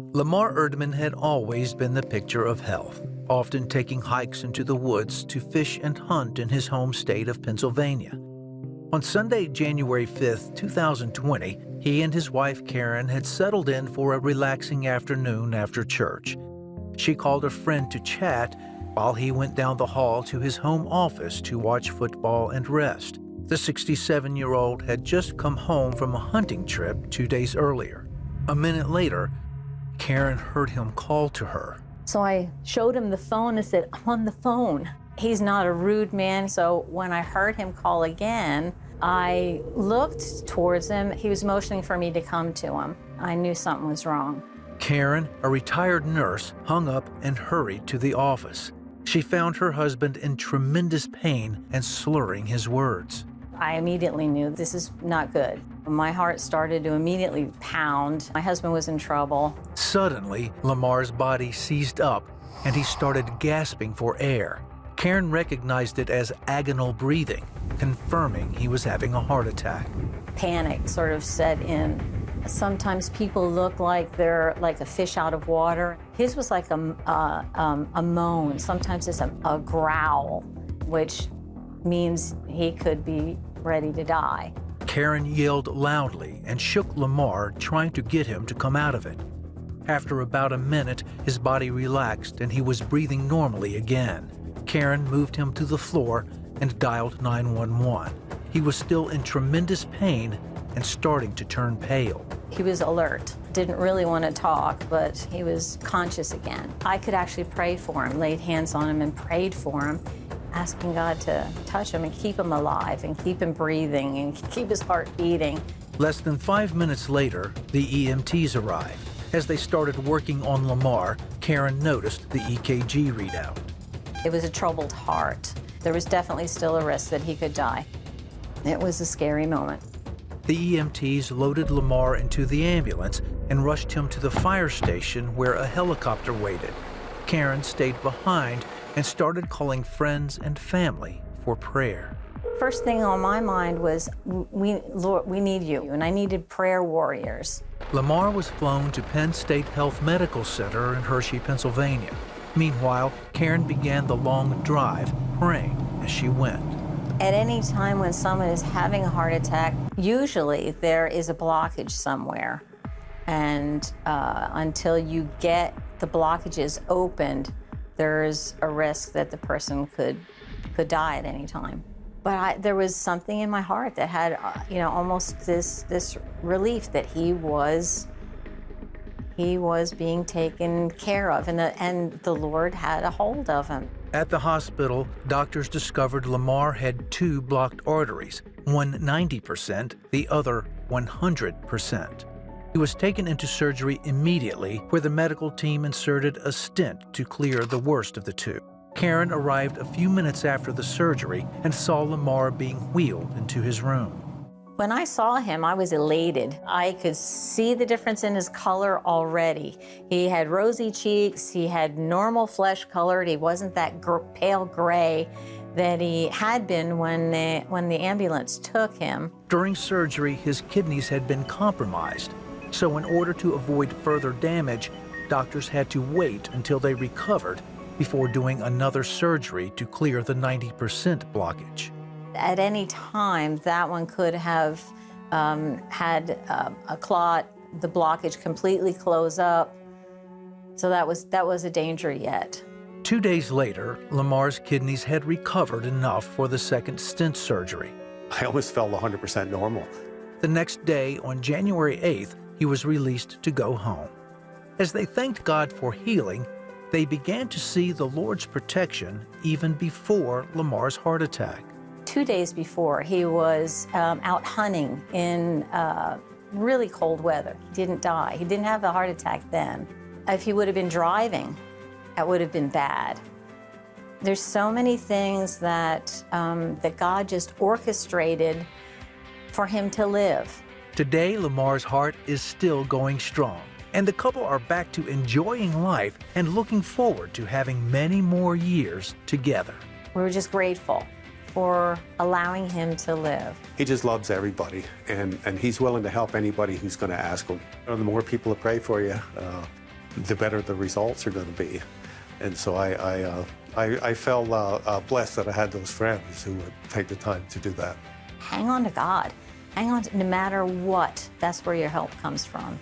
Lamar Erdman had always been the picture of health, often taking hikes into the woods to fish and hunt in his home state of Pennsylvania. On Sunday, January 5, 2020, he and his wife Karen had settled in for a relaxing afternoon after church. She called a friend to chat while he went down the hall to his home office to watch football and rest. The 67-year-old had just come home from a hunting trip 2 days earlier. A minute later, Karen heard him call to her. So I showed him the phone and said, "I'm on the phone." He's not a rude man, so when I heard him call again, I looked towards him. He was motioning for me to come to him. I knew something was wrong. Karen, a retired nurse, hung up and hurried to the office. She found her husband in tremendous pain and slurring his words. I immediately knew this is not good. My heart started to immediately pound. My husband was in trouble. Suddenly, Lamar's body seized up and he started gasping for air. Karen recognized it as agonal breathing, confirming he was having a heart attack. Panic sort of set in. Sometimes people look like they're like a fish out of water. His was like a moan. Sometimes it's a growl, which means he could be ready to die. Karen yelled loudly and shook Lamar, trying to get him to come out of it. After about a minute, his body relaxed and he was breathing normally again. Karen moved him to the floor and dialed 911. He was still in tremendous pain and starting to turn pale. He was alert, didn't really want to talk, but he was conscious again. I could actually pray for him, laid hands on him and prayed for him, asking God to touch him and keep him alive and keep him breathing and keep his heart beating. Less than 5 minutes later, the EMTs arrived. As they started working on Lamar, Karen noticed the EKG readout. It was a troubled heart. There was definitely still a risk that he could die. It was a scary moment. The EMTs loaded Lamar into the ambulance and rushed him to the fire station where a helicopter waited. Karen stayed behind and started calling friends and family for prayer. First thing on my mind was, Lord, we need you, and I needed prayer warriors. Lamar was flown to Penn State Health Medical Center in Hershey, Pennsylvania. Meanwhile, Karen began the long drive, praying as she went. At any time when someone is having a heart attack, usually there is a blockage somewhere. And until you get the blockages opened, there's a risk that the person could die at any time. But there was something in my heart that had, almost this relief that he was being taken care of, and the Lord had a hold of him. At the hospital, doctors discovered Lamar had 2 blocked arteries, one 90%, the other 100%. He was taken into surgery immediately, where the medical team inserted a stent to clear the worst of the 2. Karen arrived a few minutes after the surgery and saw Lamar being wheeled into his room. When I saw him, I was elated. I could see the difference in his color already. He had rosy cheeks, he had normal flesh color, he wasn't that pale gray that he had been when the ambulance took him. During surgery, his kidneys had been compromised, so in order to avoid further damage, doctors had to wait until they recovered before doing another surgery to clear the 90% blockage. At any time, that one could have had a clot, the blockage completely close up. So that was a danger yet. 2 days later, Lamar's kidneys had recovered enough for the second stent surgery. I almost felt 100% normal. The next day, on January 8th, he was released to go home. As they thanked God for healing, they began to see the Lord's protection even before Lamar's heart attack. 2 days before, he was out hunting in really cold weather. He didn't die. He didn't have a heart attack then. If he would have been driving, that would have been bad. There's so many things that God just orchestrated for him to live. Today, Lamar's heart is still going strong, and the couple are back to enjoying life and looking forward to having many more years together. We're just grateful for allowing him to live. He just loves everybody, and he's willing to help anybody who's going to ask him. The more people that pray for you, the better the results are going to be. And so I felt blessed that I had those friends who would take the time to do that. Hang on to God. Hang on to, no matter what, that's where your help comes from.